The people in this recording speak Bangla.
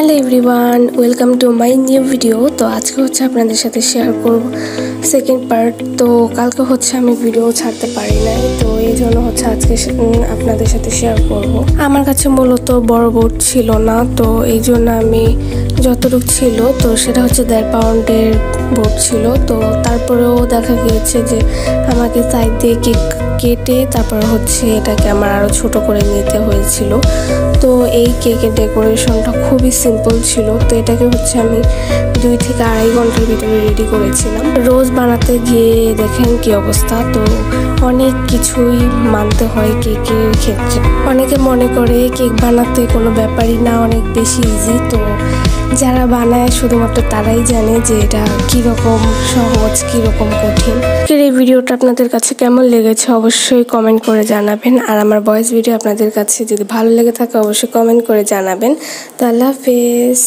Hello everyone, welcome to my new video. তো আজকে হচ্ছে আপনাদের সাথে শেয়ার করব সেকেন্ড পার্ট। তো কালকে হচ্ছে আমি ভিডিও ছাড়তে পারি নাই, তো এই জন্য হচ্ছে আজকে আপনাদের সাথে শেয়ার করব। আমার কাছে মূলত বড় বোর্ড ছিল না, তো এই জন্য আমি যতটুকু ছিল তো সেটা হচ্ছে 1.5 পাউন্ডের বোর্ড ছিল। তো তারপরেও দেখা গিয়েছে যে আমাকে সাইড দিয়ে কেক কেটে তারপর হচ্ছে এটাকে আমার আরও ছোট করে নিতে হয়েছিল। তো এই কেকের ডেকোরেশনটা খুবই সিম্পল ছিল। তো এটাকে হচ্ছে আমি 2 থেকে 2.5 ঘন্টার ভিতরে রেডি করেছিলাম। রোজ বানাতে গিয়ে দেখেন কি অবস্থা। তো অনেক কিছুই মানতে হয় কেকের ক্ষেত্রে। অনেকে মনে করে কেক বানাতে কোনো ব্যাপারই না, অনেক বেশি ইজি। তো যারা বানায় শুধুমাত্র তারাই জানে যে এটা কীরকম সহজ, কীরকম কঠিন। এই ভিডিওটা আপনাদের কাছে কেমন লেগেছে অবশ্যই কমেন্ট করে জানাবেন। আর আমার ভয়েস ভিডিও আপনাদের কাছে যদি ভালো লেগে থাকে অবশ্যই কমেন্ট করে জানাবেন। তো আল্লাহ হাফেজ।